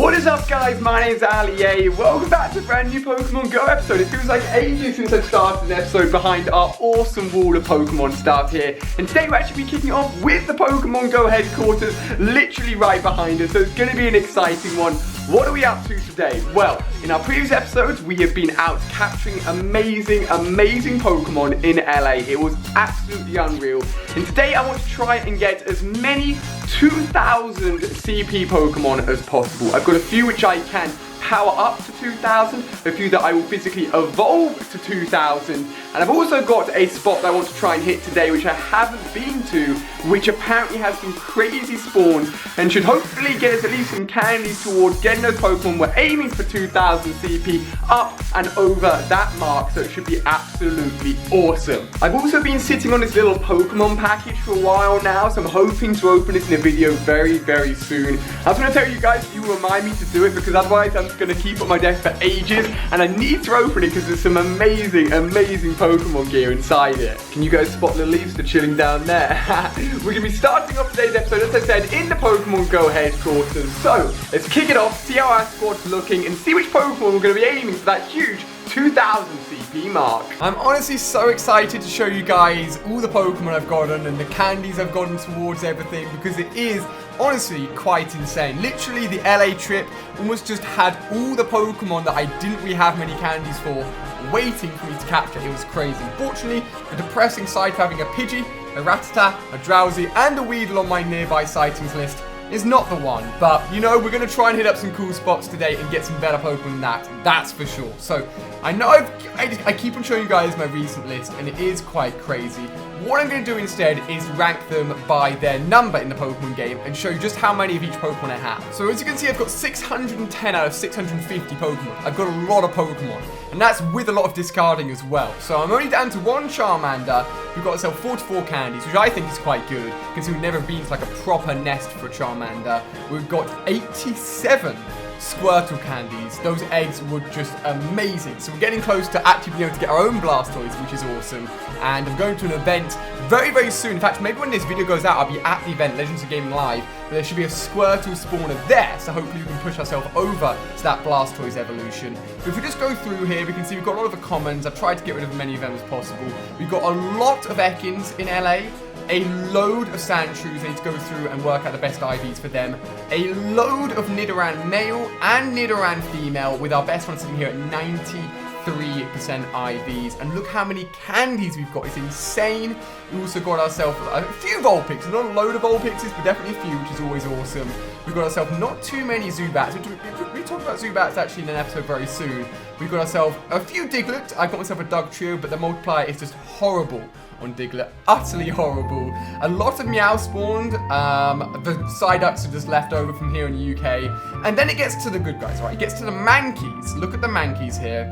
What is up, guys? My name's Ali-A. Welcome back to a brand new Pokemon Go episode. It feels like ages since I started an episode behind our awesome wall of Pokemon stuff here. And today we're actually kicking off with the Pokemon Go headquarters, literally right behind us. So it's going to be an exciting one. What are we up to today? Well, in our previous episodes, we have been out capturing amazing Pokemon in LA. It was absolutely unreal. And today I want to try and get as many 2,000 CP Pokemon as possible. I've got a few which I can power up to 2,000, a few that I will physically evolve to 2,000, and I've also got a spot that I want to try and hit today which I haven't been to, which apparently has some crazy spawns and should hopefully get us at least some candies towards getting those Pokemon. We're aiming for 2,000 CP up and over that mark, so it should be absolutely awesome. I've also been sitting on this little Pokemon package for a while now, so I'm hoping to open this in a video very soon. I was going to tell you guys, you remind me to do it, because otherwise I'm going to keep on my desk for ages, and I need to open it because there's some amazing Pokemon gear inside it. Can you guys spot the leaves that are chilling down there? We're going to be starting off today's episode, as I said, in the Pokemon Go headquarters. So, let's kick it off, see how our squad's looking, and see which Pokemon we're going to be aiming for that huge 2,000 CP mark. I'm honestly so excited to show you guys all the Pokemon I've gotten and the candies I've gotten towards everything, because it is honestly quite insane. Literally, the LA trip almost just had all the Pokemon that I didn't really have many candies for waiting for me to capture. It was crazy. Unfortunately, the depressing sight of having a Pidgey, a Rattata, a Drowsy, and a Weedle on my nearby sightings list is not the one, but you know, we're going to try and hit up some cool spots today and get some better Pokemon than that's for sure. So I know I keep on showing you guys my recent list, and it is quite crazy. What I'm going to do instead is rank them by their number in the Pokemon game and show you just how many of each Pokemon I have. So as you can see, I've got 610 out of 650 Pokemon. I've got a lot of Pokemon, and that's with a lot of discarding as well. So I'm only down to one Charmander. We've got ourselves 44 candies, which I think is quite good, because we've never been to like a proper nest for a Charmander. We've got 87 Squirtle candies. Those eggs were just amazing. So we're getting close to actually being able to get our own Blastoise, which is awesome. And I'm going to an event very soon. In fact, maybe when this video goes out, I'll be at the event, Legends of Gaming Live, but there should be a Squirtle spawner there. So hopefully we can push ourselves over to that Blastoise evolution. But if we just go through here, we can see we've got a lot of the commons. I've tried to get rid of as many of them as possible. We've got a lot of Ekans in LA. A load of Sandshrews. I need to go through and work out the best IVs for them. A load of Nidoran male and Nidoran female, with our best one sitting here at 93% IVs. And look how many candies we've got. It's insane. We also got ourselves a few Vulpix. Not a load of Vulpixes, but definitely a few, which is always awesome. We've got ourselves not too many Zubats. We talk about Zubats actually in an episode very soon. We've got ourselves a few Diglett. I got myself a Dugtrio, but the multiplier is just horrible on Diglett. Utterly horrible. A lot of Meow spawned. The Psyducks are just left over from here in the UK. And then it gets to the good guys, right? It gets to the Mankeys. Look at the Mankeys here.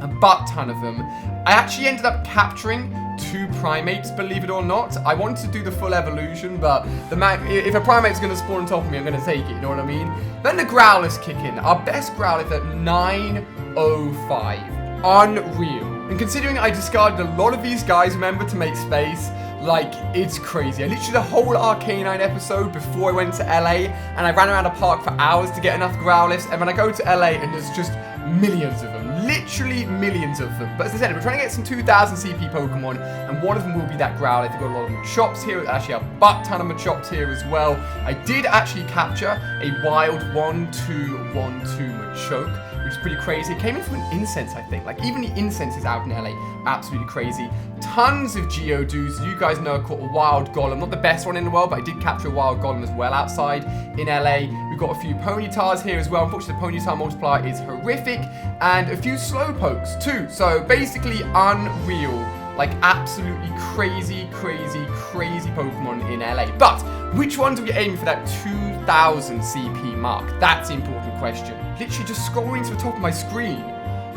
A butt ton of them. I actually ended up capturing 2 Primates, believe it or not. I wanted to do the full evolution, but if a Primate's going to spawn on top of me, I'm going to take it, you know what I mean? Then the Growlers kick in. Our best Growlithe at 905. Unreal. And considering I discarded a lot of these guys, remember, to make space, like, it's crazy. I literally the whole Arcanine episode before I went to LA, and I ran around a park for hours to get enough Growlithes, and when I go to LA, and there's just millions of them. Literally millions of them. But as I said, we're trying to get some 2,000 CP Pokemon, and one of them will be that Growlithe. We've got a lot of Machops here, actually a butt ton of Machops here as well. I did actually capture a wild 1-2-1-2 Machoke, which is pretty crazy. It came in from an incense, I think. Like, even the incense is out in LA. Absolutely crazy. Tons of Geodudes. You guys know I caught a wild Golem. Not the best one in the world, but I did capture a wild Golem as well outside in LA. We've got a few Ponytars here as well. Unfortunately, the Ponytar multiplier is horrific. And a few Slowpokes too. So basically unreal. Like, absolutely crazy Pokemon in LA. But which ones are we aiming for that 2,000 CP mark? That's the important question. Literally just scrolling to the top of my screen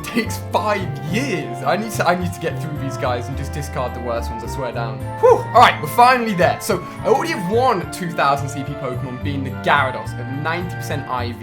takes 5 years. I need to get through these guys and just discard the worst ones, I swear down. Whew. Alright, we're finally there. So I already have one 2,000 CP Pokemon, being the Gyarados at 90% IV.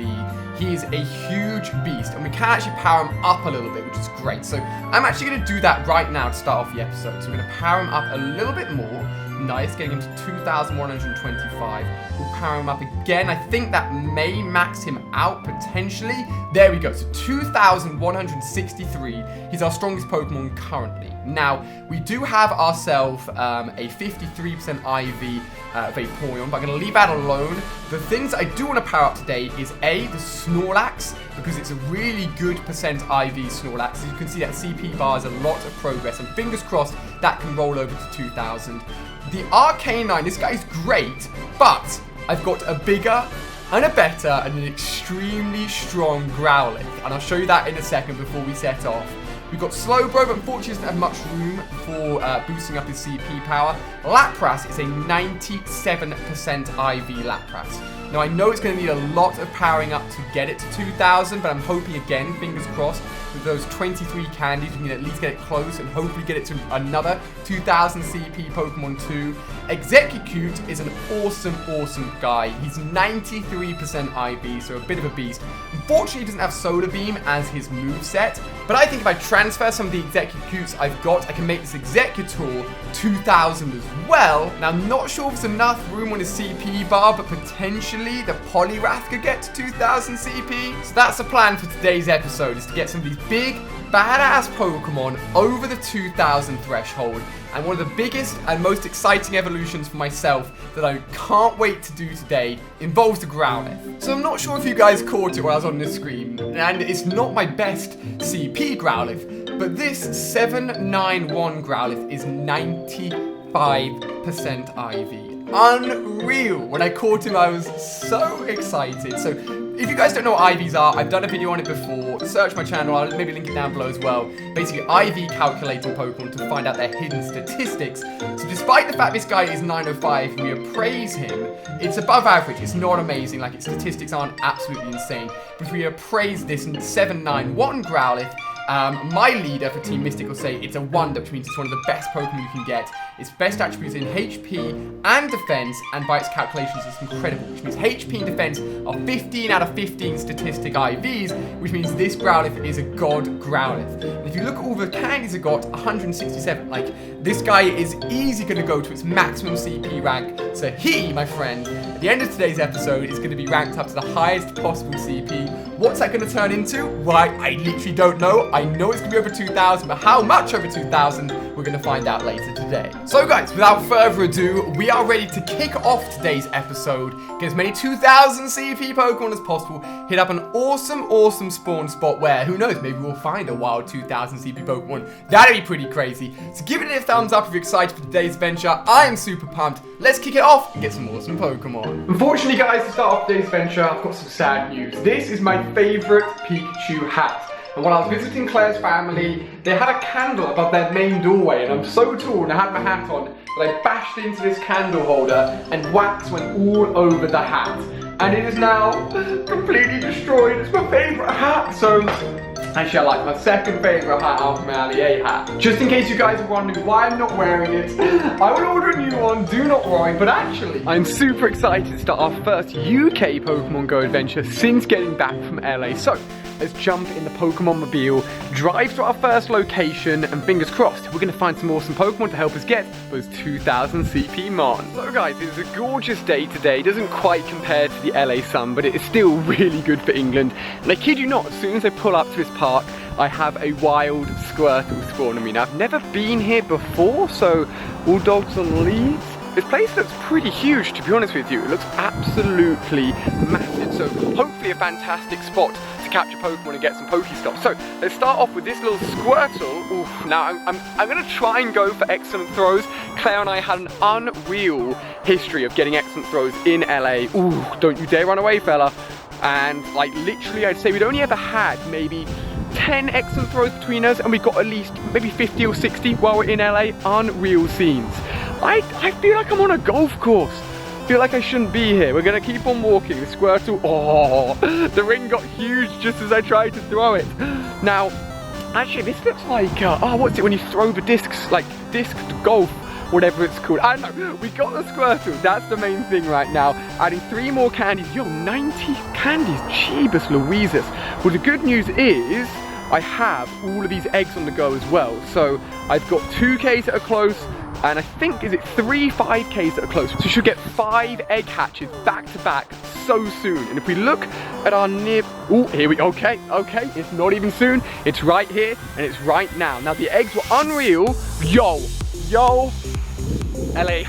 He is a huge beast, and we can actually power him up a little bit, which is great. So I'm actually going to do that right now to start off the episode. So we're going to power him up a little bit more. Nice, getting him to 2,125. We'll power him up again. I think that may max him out potentially. There we go. So 2,163. He's our strongest Pokemon currently. Now, we do have ourselves a 53% IV Vaporeon, but I'm going to leave that alone. The things I do want to power up today is A, the Snorlax, because it's a really good percent IV Snorlax. As you can see, that CP bar is a lot of progress, and fingers crossed that can roll over to 2,000. The Arcanine, this guy's great, but I've got a bigger and a better and an extremely strong Growlithe, and I'll show you that in a second before we set off. We've got Slowbro, but unfortunately doesn't have much room for boosting up his CP power. Lapras is a 97% IV Lapras. Now, I know it's going to need a lot of powering up to get it to 2,000, but I'm hoping again, fingers crossed, with those 23 candies, we can at least get it close and hopefully get it to another 2,000 CP Pokemon 2. Execute is an awesome guy. He's 93% IV, so a bit of a beast. Unfortunately, he doesn't have Solar Beam as his moveset, but I think if I transfer some of the Executes I've got, I can make this Executor 2,000 as well. Now, I'm not sure if there's enough room on his CP bar, but potentially the Poliwrath could get to 2,000 CP. So that's the plan for today's episode, is to get some of these big, badass Pokemon over the 2,000 threshold. And one of the biggest and most exciting evolutions for myself that I can't wait to do today involves the Growlithe. So I'm not sure if you guys caught it while I was on the screen, and it's not my best CP Growlithe, but this 791 Growlithe is 95% IV. Unreal. When I caught him, I was so excited. So if you guys don't know what IVs are, I've done a video on it before. Search my channel, I'll maybe link it down below as well. Basically, IV calculating Pokemon to find out their hidden statistics. So despite the fact this guy is 905 and we appraise him, it's above average. It's not amazing, like its statistics aren't absolutely insane. But if we appraise this 791 Growlithe, my leader for Team Mystic will say it's a wonder, which means it's one of the best Pokemon you can get. Its best attributes in HP and defense, and by its calculations, it's incredible, which means HP and defense are 15 out of 15 statistic IVs, which means this Growlithe is a god Growlithe. And if you look at all the candies it got, 167, like, this guy is easy going to go to its maximum CP rank. So he, my friend, at the end of today's episode, is going to be ranked up to the highest possible CP. What's that going to turn into? Why, I literally don't know. I know it's going to be over 2,000, but how much over 2,000, we're going to find out later today. So guys, without further ado, we are ready to kick off today's episode, get as many 2,000 CP Pokemon as possible, hit up an awesome spawn spot where, who knows, maybe we'll find a wild 2,000 CP Pokemon. That'd be pretty crazy. So give it a thumbs up if you're excited for today's adventure. I am super pumped. Let's kick it off and get some awesome Pokemon. Unfortunately guys, to start off today's adventure, I've got some sad news. This is my favourite Pikachu hat. And when I was visiting Claire's family, they had a candle above their main doorway, and I'm so tall and I had my hat on that I bashed into this candle holder and wax went all over the hat. And it is now completely destroyed. It's my favourite hat. So actually, I like my second favourite hat after my MoreAli-A hat. Just in case you guys are wondering why I'm not wearing it, I will order a new one, do not worry. But actually, I'm super excited to start our first UK Pokemon Go adventure since getting back from LA. So let's jump in the Pokemon Mobile, drive to our first location, and fingers crossed, we're going to find some awesome Pokemon to help us get those 2,000 CP Mon. So guys, it's a gorgeous day today. It doesn't quite compare to the LA sun, but it is still really good for England. And I kid you not, as soon as I pull up to this park, I have a wild Squirtle spawn. I mean, I've never been here before, so all dogs on leads. This place looks pretty huge, to be honest with you. It looks absolutely massive, so hopefully a fantastic spot to capture Pokemon and get some Pokestops. So let's start off with this little Squirtle. Oof, now I'm going to try and go for excellent throws. Claire and I had an unreal history of getting excellent throws in LA. Ooh, don't you dare run away, fella. And like literally, I'd say we'd only ever had maybe 10 excellent throws between us, and we got at least maybe 50 or 60 while we're in LA. Unreal scenes. I feel like I'm on a golf course. I feel like I shouldn't be here. We're going to keep on walking. The Squirtle, oh, the ring got huge just as I tried to throw it. Now, actually, this looks like, what's it when you throw the discs, like disc golf, whatever it's called. I don't know. We got the Squirtle. That's the main thing right now. Adding 3 more candies. Yo, 90 candies. Jeebus Louises. Well, the good news is I have all of these eggs on the go as well. So I've got 2Ks that are close, and I think, is it 3 5Ks that are close? So we should get 5 egg hatches back to back so soon. And if we look at our near, oh, here we, okay, it's not even soon. It's right here and it's right now. Now the eggs were unreal. Yo, LA,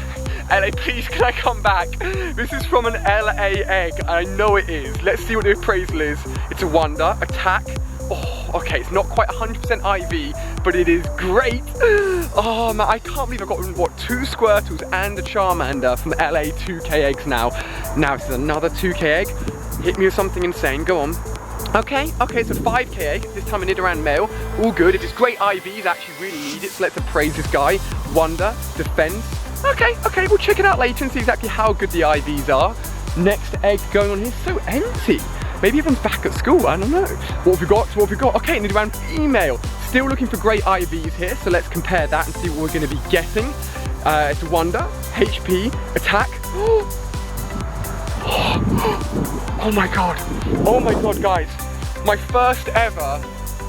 please can I come back? This is from an LA egg, and I know it is. Let's see what the appraisal is. It's a wonder, attack. Oh, okay, it's not quite 100% IV, but it is great. Oh man, I can't believe I've got, what, 2 Squirtles and a Charmander from LA 2K eggs now. Now this is another 2K egg. Hit me with something insane, go on. Okay, so 5K egg, this time a Nidoran male. All good, if it's great IVs, I actually really need it, so let's appraise this guy. Wonder, defense. Okay, we'll check it out later and see exactly how good the IVs are. Next egg going on here, so empty. Maybe everyone's back at school, I don't know. What have we got? Okay, Nidoran female. Still looking for great IVs here, so let's compare that and see what we're gonna be getting. It's a wonder, HP, attack. Oh my god, guys. My first ever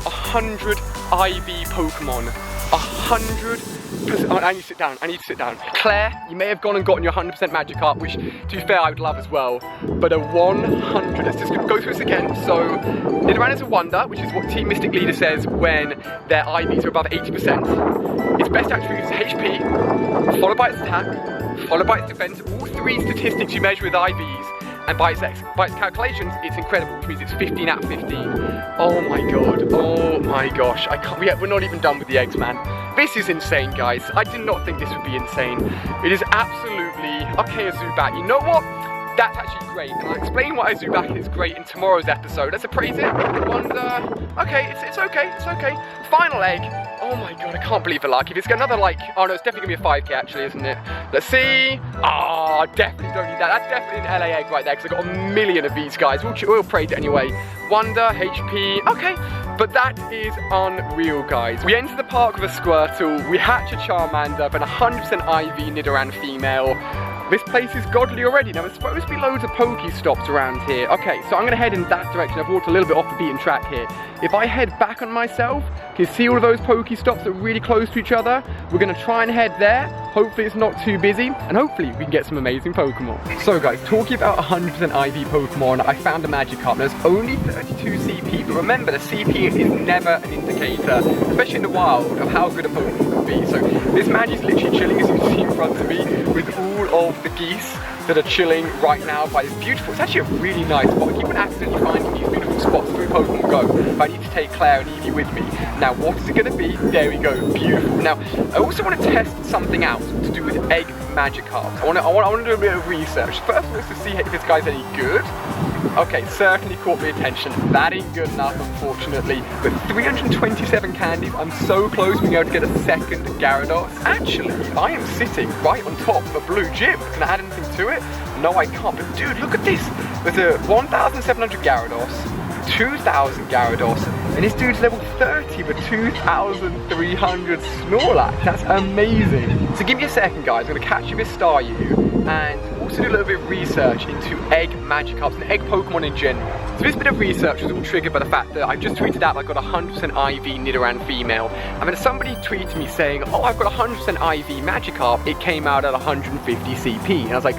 100 IV Pokemon. 100%. I need to sit down. Claire, you may have gone and gotten your 100% Magikarp, which, to be fair, I would love as well. But a 100, let's just go through this again. So, Nidoran is a wonder, which is what Team Mystic Leader says when their IVs are above 80%. Its best attribute is HP, followed by its attack, followed by its defense. All 3 statistics you measure with IVs. And by its calculations, it's incredible, which means it's 15 out of 15. Oh my gosh, I can't, we're not even done with the eggs, man. This is insane, guys. I did not think this would be insane. It is absolutely, okay, a Zubat. You know what? That's actually great, and I'll explain why a Zubat is great in tomorrow's episode. Let's appraise it. Wonder, okay, it's okay. Final egg. Oh my god, I can't believe the luck. If it's another, like, oh no, it's definitely gonna be a 5K actually, isn't it? Let's see. Oh, I definitely don't need that. That's definitely an LA egg right there, because I've got a million of these guys. We'll praise it anyway. Wonder, HP, okay. But that is unreal, guys. We enter the park with a Squirtle, we hatch a Charmander, and 100% IV Nidoran female. This place is godly already. Now, there's supposed to be loads of Pokestops around here. Okay, so I'm gonna head in that direction. I've walked a little bit off the beaten track here. If I head back on myself, can you see all of those Pokestops that are really close to each other? We're gonna try and head there. Hopefully it's not too busy, and hopefully we can get some amazing Pokemon. So guys, talking about 100% IV Pokemon, I found a Magikarp. There's only 32 CP, but remember the CP is never an indicator, especially in the wild, of how good a Pokemon can be. So this Magi's literally chilling, as you can see in front of me, with all of the geese that are chilling right now by this beautiful, it's actually a really nice spot. I keep on accidentally finding these beautiful spots through Pokemon Go, but I need to take Claire and Evie with me. Now, what is it going to be? There we go, beautiful. Now, I also want to test something out to do with egg Magikarps. I want to do a bit of research. First, let's just see if this guy's any good. Okay, certainly caught my attention. That ain't good enough, unfortunately. But 327 candies, I'm so close being able to get a second Gyarados. Actually, I am sitting right on top of a blue gym. Can I add anything to it? No, I can't. But dude, look at this. There's a 1,700 Gyarados, 2,000 Gyarados, and this dude's level 30 with 2,300 Snorlax. That's amazing. So give me a second, guys. I'm gonna catch you with Staryu and also do a little bit of research into egg Magikarps and egg Pokemon in general. So this bit of research was all triggered by the fact that I just tweeted out I got 100% IV Nidoran female, and then somebody tweeted me saying, oh, I've got 100% IV Magikarp. It came out at 150 CP, and I was like,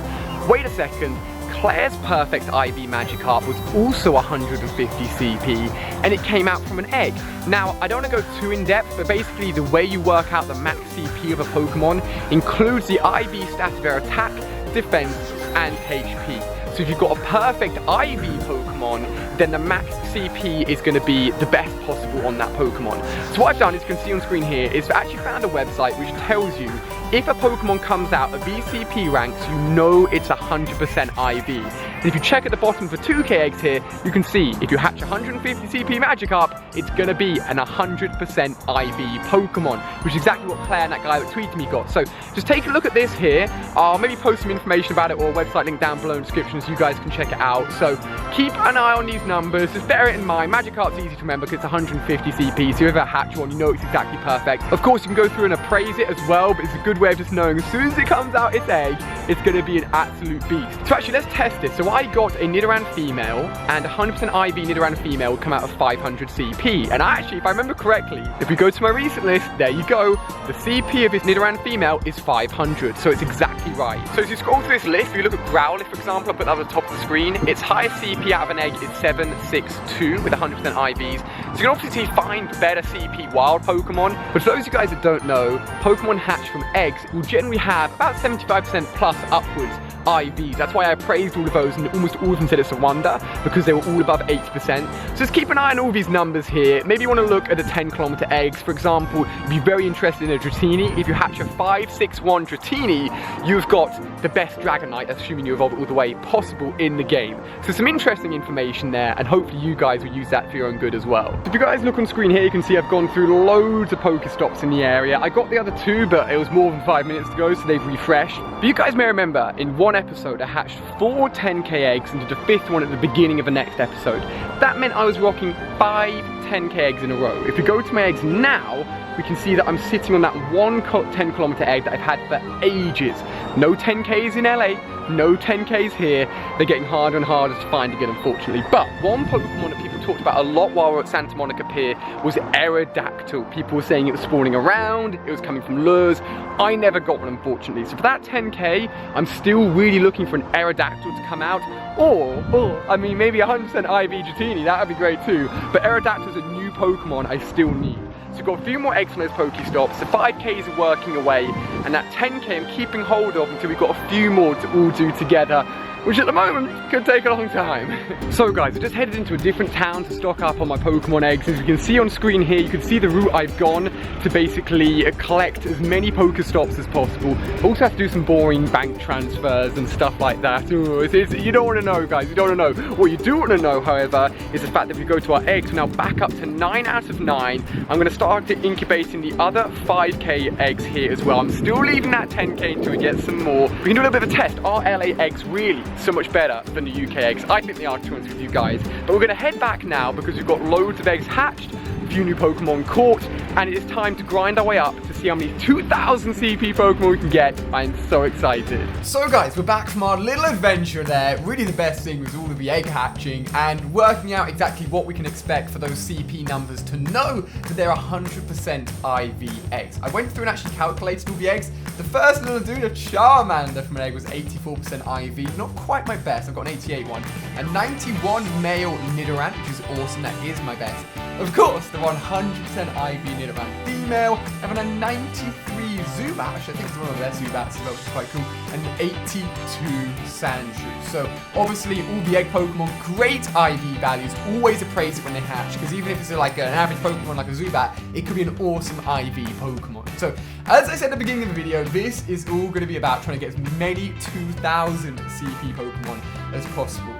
wait a second. Claire's perfect IV Magikarp was also 150 CP, and it came out from an egg. Now, I don't want to go too in depth, but basically the way you work out the max CP of a Pokemon includes the IV stats of their attack, defense, and HP. So if you've got a perfect IV Pokemon, then the max CP is going to be the best possible on that Pokemon. So what I've done, as you can see on screen here, is I've actually found a website which tells you if a Pokemon comes out of these CP ranks, you know it's 100% IV. And if you check at the bottom for 2K eggs here, you can see if you hatch 150 CP Magikarp, it's going to be an 100% IV Pokemon, which is exactly what Claire and that guy that tweeted me got. So just take a look at this here. I'll maybe post some information about it or a website link down below in the description so you guys can check it out. So keep an eye on these numbers. Just bear it in mind. Magikarp's easy to remember because it's 150 CP, so if you hatch one, you know it's exactly perfect. Of course, you can go through and appraise it as well, but it's a good way of just knowing as soon as it comes out its egg, it's going to be an absolute beast. So actually, let's test it. So what I got a Nidoran female, and 100% IV Nidoran female would come out of 500 CP. And actually, if I remember correctly, if we go to my recent list, there you go, the CP of this Nidoran female is 500, so it's exactly right. So as you scroll through this list, if you look at Growlithe, for example, I put that at the top of the screen, its highest CP out of an egg is 762 with 100% IVs. So you can obviously find better CP wild Pokemon, but for those of you guys that don't know, Pokemon hatched from eggs will generally have about 75% plus upwards IVs. That's why I praised all of those, and almost all of them said it's a wonder, because they were all above 80%. So just keep an eye on all these numbers here. Maybe you want to look at the 10-kilometer eggs. For example, you'd be very interested in a Dratini. If you hatch a 561 Dratini, you've got the best Dragonite, assuming you evolve it all the way possible in the game. So some interesting information there, and hopefully you guys will use that for your own good as well. So if you guys look on screen here, you can see I've gone through loads of Pokestops in the area. I got the other two, but it was more than 5 minutes ago, so they've refreshed. But you guys may remember, in one episode, I hatched 4 10k eggs and did the 5th one at the beginning of the next episode. That meant I was rocking 5 10k eggs in a row. If we go to my eggs now, we can see that I'm sitting on that one 10-kilometer egg that I've had for ages. No 10Ks in LA, no 10Ks here. They're getting harder and harder to find again, unfortunately. But one Pokemon that people talked about a lot while we were at Santa Monica Pier was Aerodactyl. People were saying it was spawning around, it was coming from lures. I never got one, unfortunately. So for that 10K, I'm still really looking for an Aerodactyl to come out. Or I mean, maybe 100% IV Dratini, that would be great too. But Aerodactyl is a new Pokemon I still need. So we've got a few more eggs on those Pokestops, the 5Ks are working away, and that 10K I'm keeping hold of until we've got a few more to all do together, which at the moment could take a long time. So guys, I just headed into a different town to stock up on my Pokemon eggs. As you can see on screen here, you can see the route I've gone to basically collect as many Pokestops as possible. I also have to do some boring bank transfers and stuff like that. Ooh, you don't want to know, guys, you don't want to know. What you do want to know, however, is the fact that if we go to our eggs, we're now back up to 9 out of 9. I'm going to start incubating the other 5K eggs here as well. I'm still leaving that 10K until we get some more. We can do a little bit of a test. Are LA eggs really so much better than the UK eggs? I think they are, to be honest with you guys. But we're going to head back now because we've got loads of eggs hatched, a few new Pokemon caught, and it is time to grind our way up to see how many 2000 CP Pokemon we can get. I am so excited. So guys, we're back from our little adventure there. Really the best thing was all of the egg hatching and working out exactly what we can expect for those CP numbers to know that they're 100% IV eggs. I went through and actually calculated all the eggs. The first little dude, a Charmander from an egg, was 84% IV. Not quite my best, I've got an 88 one. A 91 male Nidoran, which is awesome, that is my best. Of course, the 100% IV Nidoran female, and then a 93 Zubat, actually I think it's one of their Zubats as well, which is quite cool, and 82 Sandshrew. So obviously all the egg Pokemon, great IV values, always appraise it when they hatch, because even if it's like an average Pokemon like a Zubat, it could be an awesome IV Pokemon. So as I said at the beginning of the video, this is all going to be about trying to get as many 2000 CP Pokemon as possible.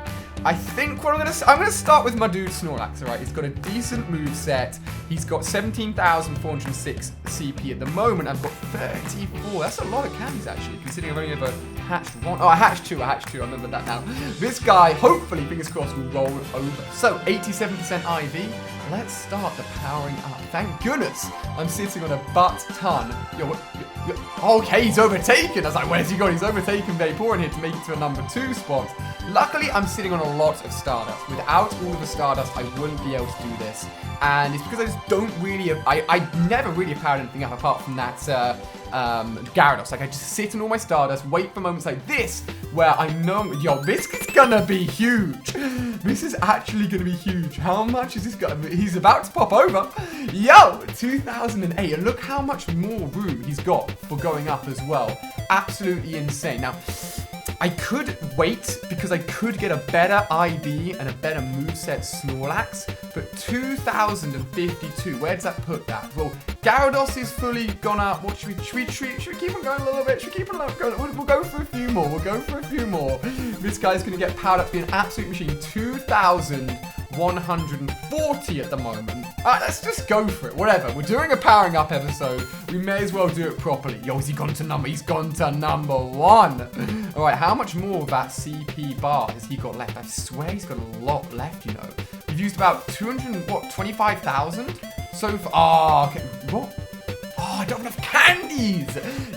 I think what I'm gonna start with my dude Snorlax, alright? He's got a decent moveset. He's got 17,406 CP at the moment. I've got 34. That's a lot of candies actually, considering I've only ever hatched one. Oh, I hatched two, I remember that now. This guy, hopefully, fingers crossed, will roll over. So, 87% IV. Let's start the powering up. Thank goodness I'm sitting on a butt ton. Okay, he's overtaken. I was like, where's he gone? He's overtaken Vaporeon here to make it to a number 2 spot. Luckily, I'm sitting on a lot of Stardust. Without all of the Stardust, I wouldn't be able to do this. And it's because I just don't really, I never really powered anything up apart from that Gyarados. Like, I just sit on all my Stardust, wait for moments like this, where I know, yo, this is gonna be huge. This is actually gonna be huge. How much is this gonna be? He's about to pop over. Yo, 2008, and look how much more room he's got for going up as well. Absolutely insane. Now, I could wait because I could get a better ID and a better moveset Snorlax, but 2052, where does that put that? Well, Gyarados is fully gone up. What should we keep on going a little bit? Should we keep on going? We'll go for a few more. We'll go for a few more. This guy's going to get powered up to be an absolute machine. 2,140 at the moment. Alright, let's just go for it. Whatever. We're doing a powering up episode. We may as well do it properly. Yo, has he gone to number? He's gone to number 1. Alright, how much more of that CP bar has he got left? I swear he's got a lot left, you know. We've used about 25,000 so far. Oh, okay. What? Oh, I don't have enough candies.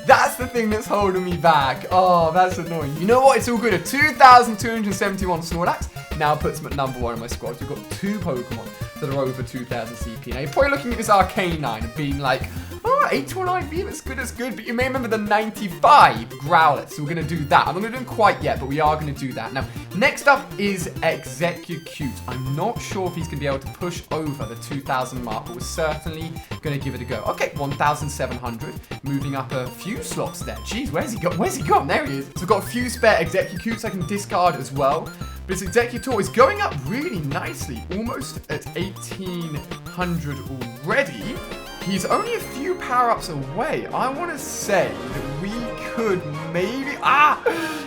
That's the thing that's holding me back. Oh, that's annoying. You know what? It's all good. A 2,271 Snorlax now puts him at number 1 in my squad. We've got 2 Pokemon that are over 2,000 CP. Now, you're probably looking at this Arcanine and being like, oh, 81 IV, that's good. But you may remember the 95 Growlithe, so we're going to do that. I'm not going to do it quite yet, but we are going to do that. Now, next up is Execute. I'm not sure if he's going to be able to push over the 2,000 mark, but we're certainly going to give it a go. Okay, 1,700, moving up a few slots there. Jeez, where's he gone? Where's he gone? There he is. So I've got a few spare Executes I can discard as well. But this Executor is going up really nicely, almost at 1,800 already. He's only a few power-ups away. I want to say that we could maybe...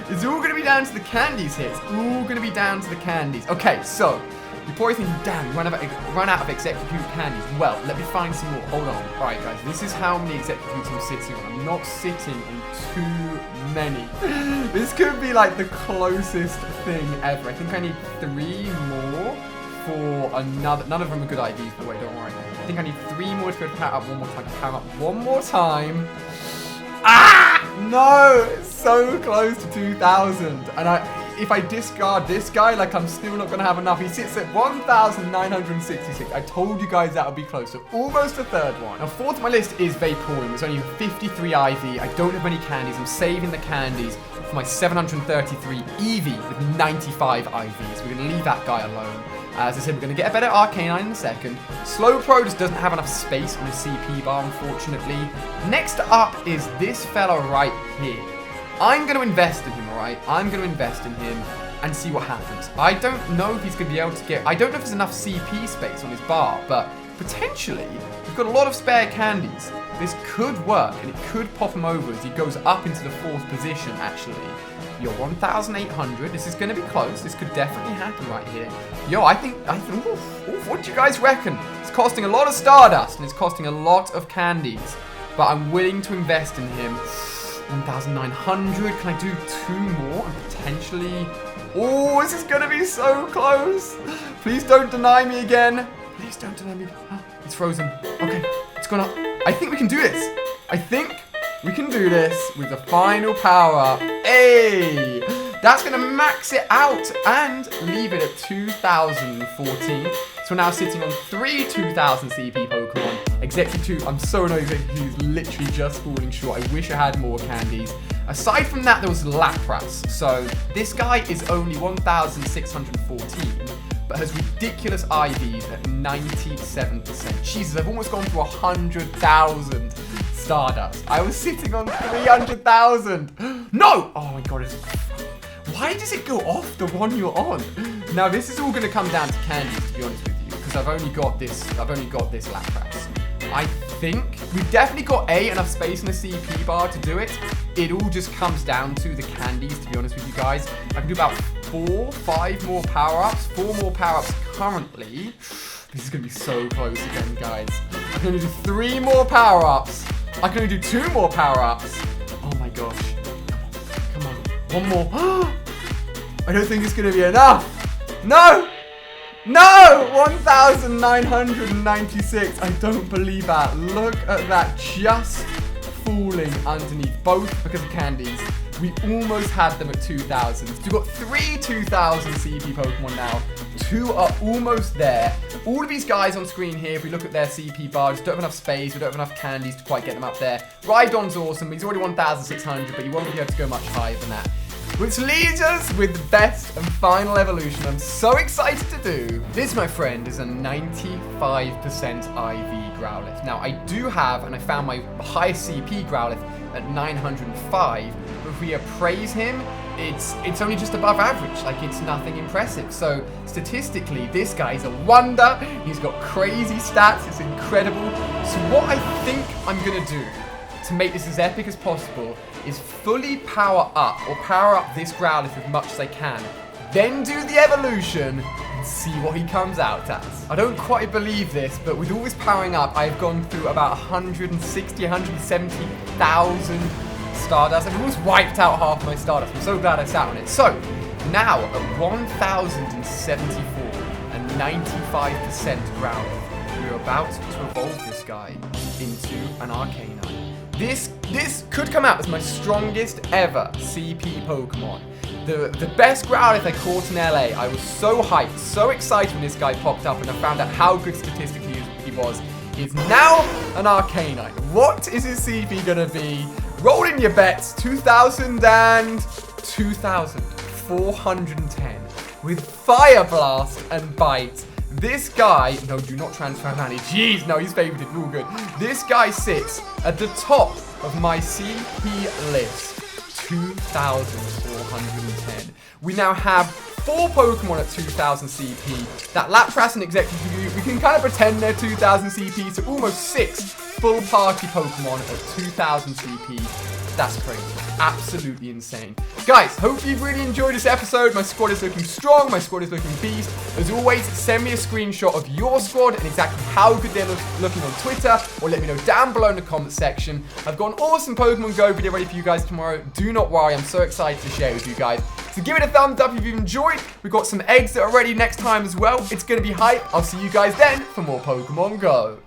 It's all going to be down to the candies here. It's all going to be down to the candies. Okay, so you're probably thinking, damn, run out of Execute candies. Well, let me find some more. Hold on. All right, guys, this is how many Executes I'm sitting on. I'm not sitting on too many. This could be like the closest thing ever. I think I need 3 more for another. None of them are good IDs, by the way, don't worry. I think I need 3 more to go to power up one more time. Power up one more time. No! It's so close to 2,000. And if I discard this guy, like, I'm still not going to have enough. He sits at 1,966. I told you guys that would be close. So almost a third one. Now, 4th on my list is Vaporeon. There's only 53 IV. I don't have many candies. I'm saving the candies for my 733 EV with 95 IVs. We're going to leave that guy alone. As I said, we're going to get a better Arcanine in a second. Slowpro just doesn't have enough space on his CP bar, unfortunately. Next up is this fella right here. I'm going to invest in him, alright? I'm going to invest in him and see what happens. I don't know if he's going to be able to get... I don't know if there's enough CP space on his bar, but potentially, we've got a lot of spare candies. This could work, and it could pop him over as he goes up into the 4th position, actually. You're 1,800. This is going to be close. This could definitely happen right here. Yo, I think, what do you guys reckon? It's costing a lot of Stardust, and it's costing a lot of candies. But I'm willing to invest in him. 1,900. Can I do 2 more? And potentially... Oh, this is going to be so close. Please don't deny me again. Please don't deny me. Oh, it's frozen. Okay, it's gone up. I think we can do this. I think we can do this with the final power-up. Hey! That's going to max it out and leave it at 2,014. So we're now sitting on 3 2,000 CP Pokemon. Execute, I'm so annoyed Execute is literally just falling short. I wish I had more candies. Aside from that, there was Lapras. So this guy is only 1,614, but has ridiculous IVs at 97%. Jesus, I've almost gone to 100,000 Stardust. I was sitting on 300,000. No! Oh my god, why does it go off the one you're on? Now this is all going to come down to candies, to be honest with you, because I've only got this Lapras. I think we've definitely got enough space in the CP bar to do it. It all just comes down to the candies, to be honest with you guys. I can do about 5 more power-ups. 4 more power-ups currently. This is going to be so close again, guys. I can only do 3 more power-ups. I can only do 2 more power-ups. Oh my gosh. Come on. 1 more. I don't think it's going to be enough. No! No! 1,996. I don't believe that. Look at that. Just falling underneath. Both because of candies. We almost had them at 2,000. So we've got 3 2,000 CP Pokemon now. 2 are almost there. All of these guys on screen here, if we look at their CP bar, just don't have enough space. We don't have enough candies to quite get them up there. Rhydon's awesome. He's already 1,600, but you won't be able to go much higher than that. Which leaves us with the best and final evolution I'm so excited to do. This, my friend, is a 95% IV Growlithe. Now, I do have, and I found my highest CP Growlithe at 905, but if we appraise him, it's only just above average. Like, it's nothing impressive. So, statistically, this guy is a wonder. He's got crazy stats. It's incredible. So, what I think I'm going to do to make this as epic as possible is fully power up this Growlithe as much as I can, then do the evolution and see what he comes out as. I don't quite believe this, but with all this powering up, I've gone through about 160, 170,000 Stardust. I've almost wiped out half my Stardust. I'm so glad I sat on it. So, now at 1,074 and 95% Growlithe, we're about to evolve this guy into an Arcanine. This could come out as my strongest ever CP Pokemon. The best Growlithe I caught in LA. I was so hyped, so excited when this guy popped up and I found out how good statistically he was. He's now an Arcanine. What is his CP gonna be? Roll in your bets. 2,000 and 2,410 with Fire Blast and Bite. This guy, no, do not transfer Manny. Jeez, no, he's favored. All good. This guy sits at the top of my CP list. 2,410. We now have 4 Pokemon at 2,000 CP. That Lapras and Executive, we can kind of pretend they're 2,000 CP, so almost 6 full party Pokemon at 2,000 CP. That's crazy. Absolutely insane. Guys, hope you've really enjoyed this episode. My squad is looking strong. My squad is looking beast. As always, send me a screenshot of your squad and exactly how good they're looking on Twitter, or let me know down below in the comment section. I've got an awesome Pokemon Go video ready for you guys tomorrow. Do not worry. I'm so excited to share it with you guys. So give it a thumbs up if you've enjoyed. We've got some eggs that are ready next time as well. It's going to be hype. I'll see you guys then for more Pokemon Go.